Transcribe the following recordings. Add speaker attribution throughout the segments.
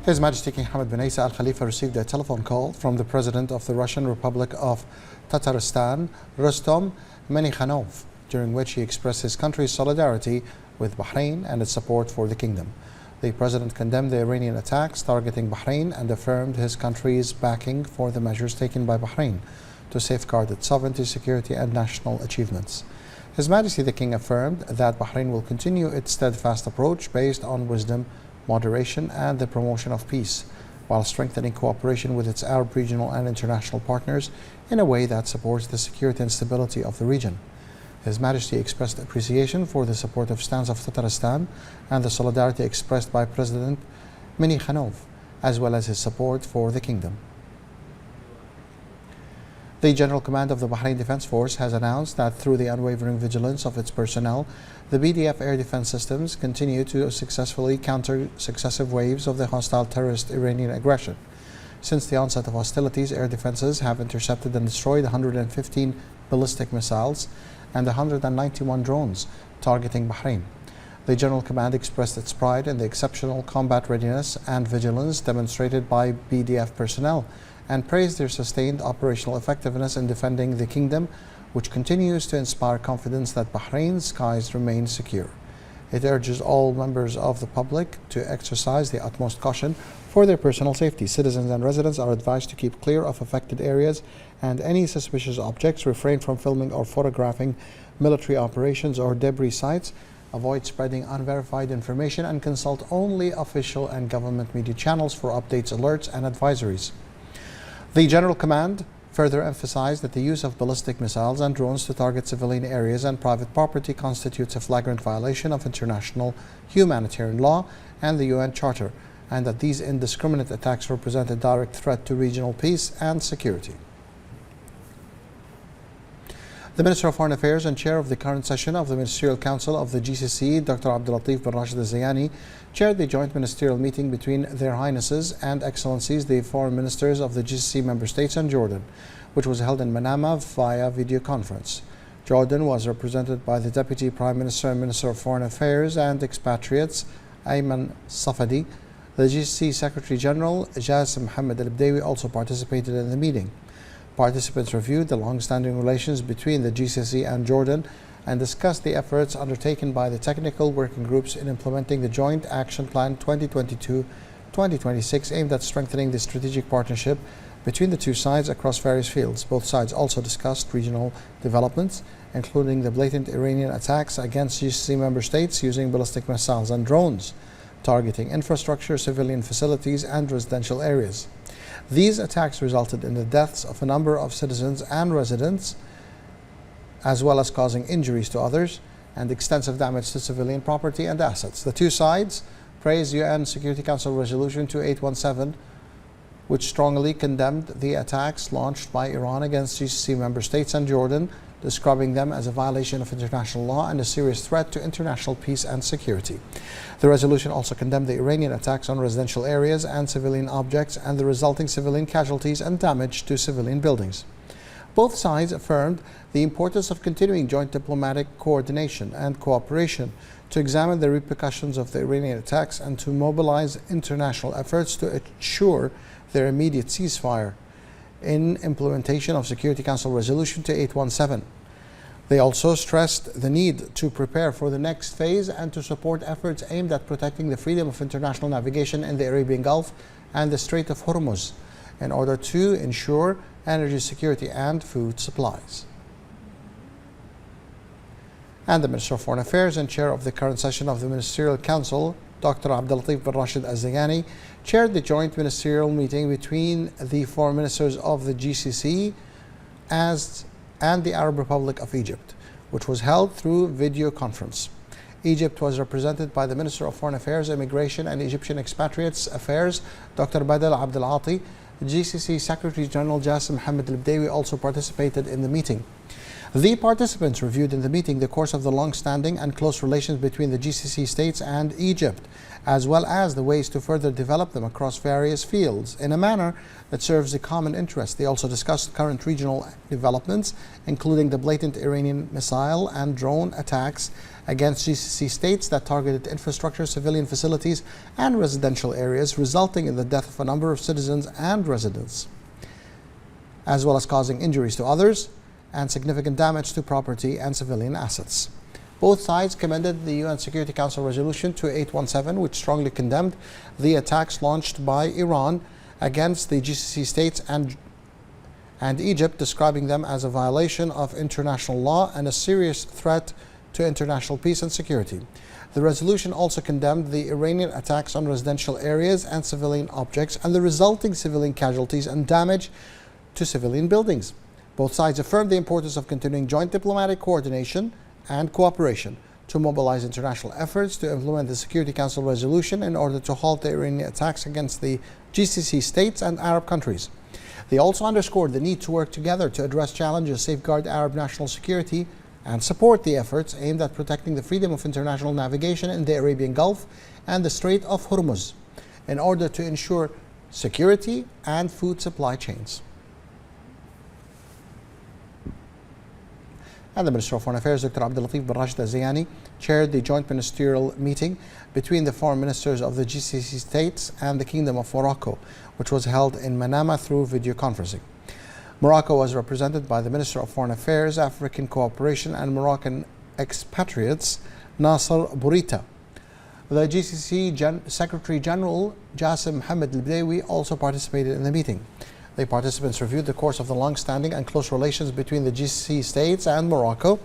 Speaker 1: His Majesty King Hamad bin Isa Al Khalifa received a telephone call from the President of the Russian Republic of Tatarstan, Rustom Minikhanov, during which he expressed his country's solidarity with Bahrain and its support for the kingdom. The President condemned the Iranian attacks targeting Bahrain and affirmed his country's backing for the measures taken by Bahrain to safeguard its sovereignty, security and national achievements. His Majesty the King affirmed that Bahrain will continue its steadfast approach based on wisdom, moderation and the promotion of peace, while strengthening cooperation with its Arab regional and international partners in a way that supports the security and stability of the region. His Majesty expressed appreciation for the supportive stance of Tatarstan and the solidarity expressed by President Minikhanov, as well as his support for the kingdom. The General Command of the Bahrain Defense Force has announced that through the unwavering vigilance of its personnel, the BDF air defense systems continue to successfully counter successive waves of the hostile terrorist Iranian aggression. Since the onset of hostilities, air defenses have intercepted and destroyed 115 ballistic missiles and 191 drones targeting Bahrain. The General Command expressed its pride in the exceptional combat readiness and vigilance demonstrated by BDF personnel and praised their sustained operational effectiveness in defending the kingdom, which continues to inspire confidence that Bahrain's skies remain secure. It urges all members of the public to exercise the utmost caution for their personal safety. Citizens and residents are advised to keep clear of affected areas and any suspicious objects, refrain from filming or photographing military operations or debris sites, avoid spreading unverified information, and consult only official and government media channels for updates, alerts and advisories. The General Command further emphasized that the use of ballistic missiles and drones to target civilian areas and private property constitutes a flagrant violation of international humanitarian law and the UN Charter, and that these indiscriminate attacks represent a direct threat to regional peace and security. The Minister of Foreign Affairs and Chair of the current session of the Ministerial Council of the GCC, Dr. Abdulatif bin Rashid Al Zayani, chaired the joint ministerial meeting between Their Highnesses and Excellencies, the Foreign Ministers of the GCC member states and Jordan, which was held in Manama via video conference. Jordan was represented by the Deputy Prime Minister and Minister of Foreign Affairs and Expatriates, Ayman Safadi. The GCC Secretary General, Jassim Mohammed Al-Bdawi, also participated in the meeting. Participants reviewed the long-standing relations between the GCC and Jordan and discussed the efforts undertaken by the technical working groups in implementing the Joint Action Plan 2022-2026 aimed at strengthening the strategic partnership between the two sides across various fields. Both sides also discussed regional developments, including the blatant Iranian attacks against GCC member states using ballistic missiles and drones, targeting infrastructure, civilian facilities and residential areas. These attacks resulted in the deaths of a number of citizens and residents, as well as causing injuries to others and extensive damage to civilian property and assets. The two sides praised UN Security Council Resolution 2817, which strongly condemned the attacks launched by Iran against GCC member states and Jordan, describing them as a violation of international law and a serious threat to international peace and security. The resolution also condemned the Iranian attacks on residential areas and civilian objects and the resulting civilian casualties and damage to civilian buildings. Both sides affirmed the importance of continuing joint diplomatic coordination and cooperation to examine the repercussions of the Iranian attacks and to mobilize international efforts to ensure their immediate ceasefire in implementation of Security Council Resolution 2817. They also stressed the need to prepare for the next phase and to support efforts aimed at protecting the freedom of international navigation in the Arabian Gulf and the Strait of Hormuz in order to ensure energy security and food supplies. And the Minister of Foreign Affairs and Chair of the current session of the Ministerial Council, Dr. Abdulatif bin Rashid Al Zayani, chaired the joint ministerial meeting between the foreign ministers of the GCC and the Arab Republic of Egypt, which was held through video conference. Egypt was represented by the Minister of Foreign Affairs, Immigration and Egyptian Expatriates Affairs, Dr. Badal Abdel Ati. GCC Secretary General Jassim Mohammed Al-Bdawi also participated in the meeting. The participants reviewed in the meeting the course of the long-standing and close relations between the GCC states and Egypt, as well as the ways to further develop them across various fields in a manner that serves the common interest. They also discussed current regional developments, including the blatant Iranian missile and drone attacks against GCC states that targeted infrastructure, civilian facilities, and residential areas, resulting in the death of a number of citizens and residents, as well as causing injuries to others and significant damage to property and civilian assets. Both sides commended the UN Security Council Resolution 2817, which strongly condemned the attacks launched by Iran against the GCC states and Egypt, describing them as a violation of international law and a serious threat to international peace and security. The resolution also condemned the Iranian attacks on residential areas and civilian objects and the resulting civilian casualties and damage to civilian buildings. Both sides affirmed the importance of continuing joint diplomatic coordination and cooperation to mobilize international efforts to implement the Security Council resolution in order to halt the Iranian attacks against the GCC states and Arab countries. They also underscored the need to work together to address challenges, safeguard Arab national security, and support the efforts aimed at protecting the freedom of international navigation in the Arabian Gulf and the Strait of Hormuz in order to ensure security and food supply chains. And the Minister of Foreign Affairs, Dr. Abdulatif bin Rashid Al-Zayani, chaired the joint ministerial meeting between the foreign ministers of the GCC states and the Kingdom of Morocco, which was held in Manama through video conferencing. Morocco was represented by the Minister of Foreign Affairs, African Cooperation and Moroccan expatriates, Nasser Bourita. The GCC Secretary General, Jassim Mohammed Al-Badawi, also participated in the meeting. The participants reviewed the course of the long-standing and close relations between the GCC states and Morocco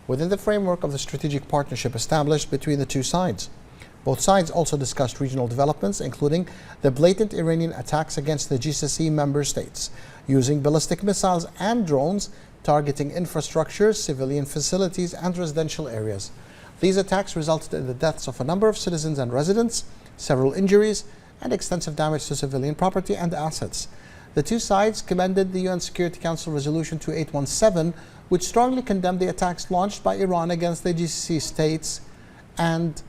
Speaker 1: within the framework of the strategic partnership established between the two sides. Both sides also discussed regional developments, including the blatant Iranian attacks against the GCC member states, using ballistic missiles and drones targeting infrastructure, civilian facilities, and residential areas. These attacks resulted in the deaths of a number of citizens and residents, several injuries, and extensive damage to civilian property and assets. The two sides commended the UN Security Council Resolution 2817, which strongly condemned the attacks launched by Iran against the GCC states and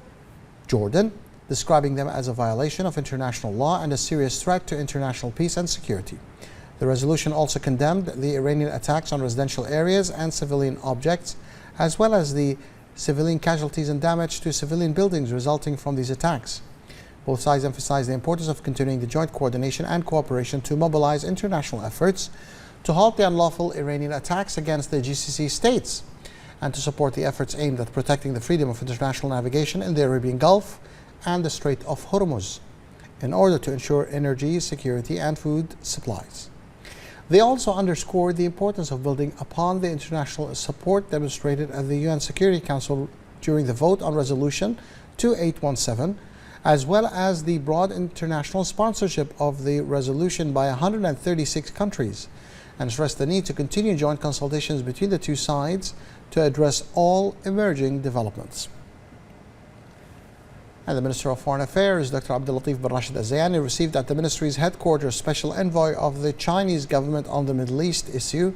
Speaker 1: Jordan, describing them as a violation of international law and a serious threat to international peace and security. The resolution also condemned the Iranian attacks on residential areas and civilian objects, as well as the civilian casualties and damage to civilian buildings resulting from these attacks. Both sides emphasized the importance of continuing the joint coordination and cooperation to mobilize international efforts to halt the unlawful Iranian attacks against the GCC states and to support the efforts aimed at protecting the freedom of international navigation in the Arabian Gulf and the Strait of Hormuz in order to ensure energy security and food supplies. They also underscored the importance of building upon the international support demonstrated at the UN Security Council during the vote on Resolution 2817, as well as the broad international sponsorship of the resolution by 136 countries, and stressed the need to continue joint consultations between the two sides to address all emerging developments. And the Minister of Foreign Affairs, Dr. Abdulatif bin Rashid Al-Zayani, received at the Ministry's headquarters Special Envoy of the Chinese government on the Middle East issue,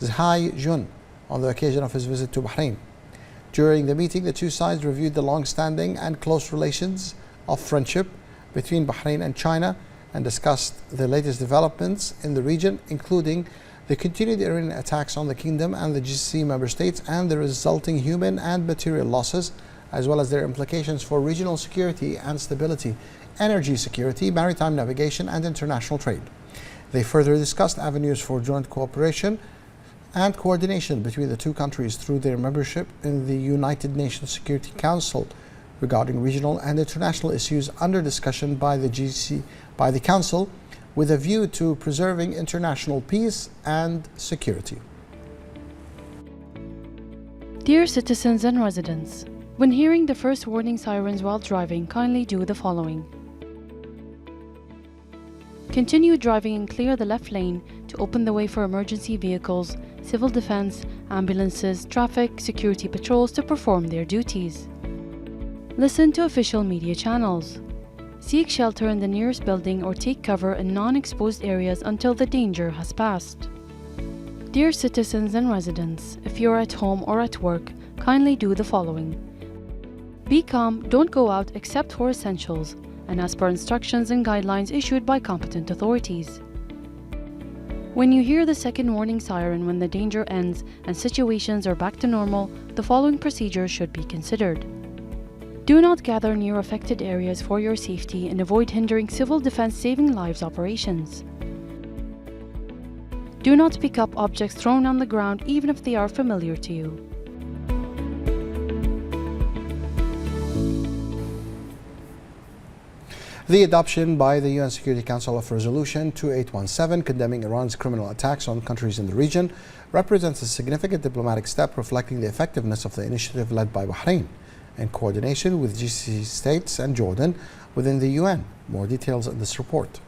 Speaker 1: Zhai Jun, on the occasion of his visit to Bahrain. During the meeting, the two sides reviewed the long-standing and close relations of friendship between Bahrain and China and discussed the latest developments in the region, including the continued Iranian attacks on the kingdom and the GCC member states and the resulting human and material losses, as well as their implications for regional security and stability, energy security, maritime navigation, and international trade. They further discussed avenues for joint cooperation and coordination between the two countries through their membership in the United Nations Security Council regarding regional and international issues under discussion by the Council, with a view to preserving international peace and security.
Speaker 2: Dear citizens and residents, when hearing the first warning sirens while driving, kindly do the following. Continue driving and clear the left lane to open the way for emergency vehicles, civil defense, ambulances, traffic, security patrols to perform their duties. Listen to official media channels. Seek shelter in the nearest building or take cover in non-exposed areas until the danger has passed. Dear citizens and residents, if you're at home or at work, kindly do the following. Be calm, don't go out except for essentials, and as per instructions and guidelines issued by competent authorities. When you hear the second warning siren when the danger ends and situations are back to normal, the following procedures should be considered. Do not gather near affected areas for your safety and avoid hindering civil defense saving lives operations. Do not pick up objects thrown on the ground even if they are familiar to you.
Speaker 1: The adoption by the UN Security Council of Resolution 2817 condemning Iran's criminal attacks on countries in the region represents a significant diplomatic step reflecting the effectiveness of the initiative led by Bahrain in coordination with GCC states and Jordan within the UN. More details in this report.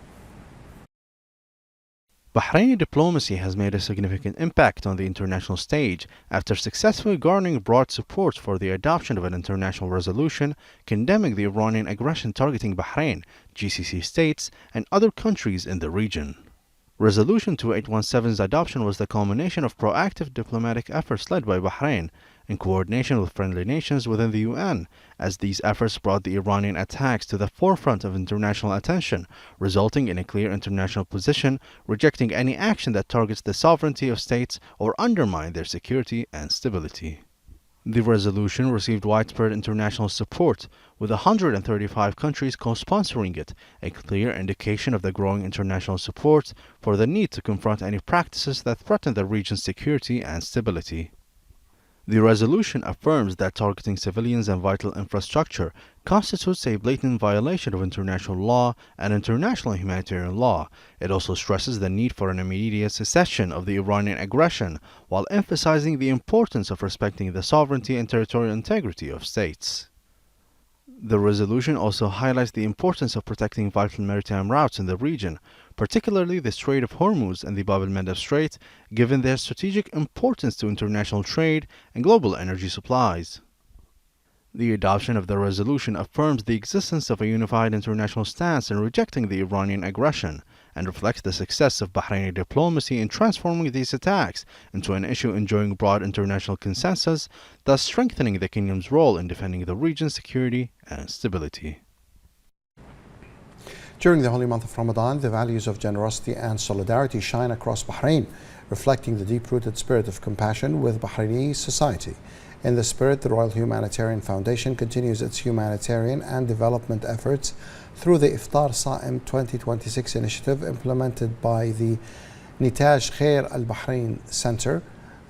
Speaker 3: Bahraini diplomacy has made a significant impact on the international stage after successfully garnering broad support for the adoption of an international resolution condemning the Iranian aggression targeting Bahrain, GCC states, and other countries in the region. Resolution 2817's adoption was the culmination of proactive diplomatic efforts led by Bahrain in coordination with friendly nations within the UN, as these efforts brought the Iranian attacks to the forefront of international attention, resulting in a clear international position rejecting any action that targets the sovereignty of states or undermine their security and stability. The resolution received widespread international support, with 135 countries co-sponsoring it, a clear indication of the growing international support for the need to confront any practices that threaten the region's security and stability. The resolution affirms that targeting civilians and vital infrastructure constitutes a blatant violation of international law and international humanitarian law. It also stresses the need for an immediate cessation of the Iranian aggression, while emphasizing the importance of respecting the sovereignty and territorial integrity of states. The resolution also highlights the importance of protecting vital maritime routes in the region, particularly the Strait of Hormuz and the Bab el-Mandeb Strait, given their strategic importance to international trade and global energy supplies. The adoption of the resolution affirms the existence of a unified international stance in rejecting the Iranian aggression and reflects the success of Bahraini diplomacy in transforming these attacks into an issue enjoying broad international consensus, thus strengthening the kingdom's role in defending the region's security and stability.
Speaker 1: During the holy month of Ramadan, the values of generosity and solidarity shine across Bahrain, reflecting the deep-rooted spirit of compassion with Bahraini society. In this spirit, the Royal Humanitarian Foundation continues its humanitarian and development efforts through the Iftar Sa'im 2026 initiative implemented by the Nitaj Khair Al Bahrain Center.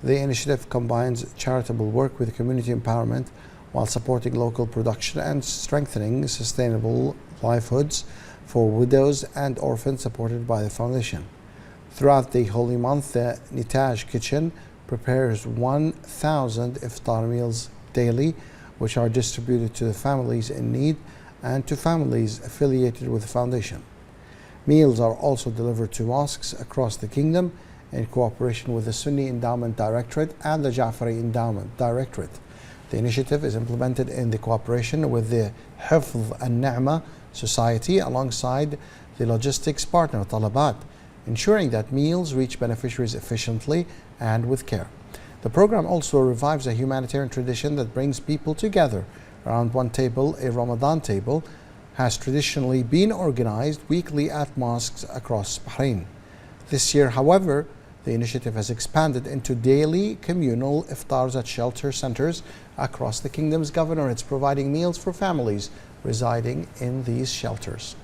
Speaker 1: The initiative combines charitable work with community empowerment while supporting local production and strengthening sustainable livelihoods for widows and orphans supported by the foundation. Throughout the holy month, the Nitaj Kitchen prepares 1,000 iftar meals daily, which are distributed to the families in need and to families affiliated with the foundation. Meals are also delivered to mosques across the kingdom in cooperation with the Sunni Endowment Directorate and the Ja'fari Endowment Directorate. The initiative is implemented in the cooperation with the Hifz al-Ni'mah Society alongside the logistics partner Talabat, ensuring that meals reach beneficiaries efficiently and with care. The program also revives a humanitarian tradition that brings people together around one table. A Ramadan table has traditionally been organized weekly at mosques across Bahrain. This year, however, the initiative has expanded into daily communal iftars at shelter centers across the kingdom's governorates, providing meals for families residing in these shelters.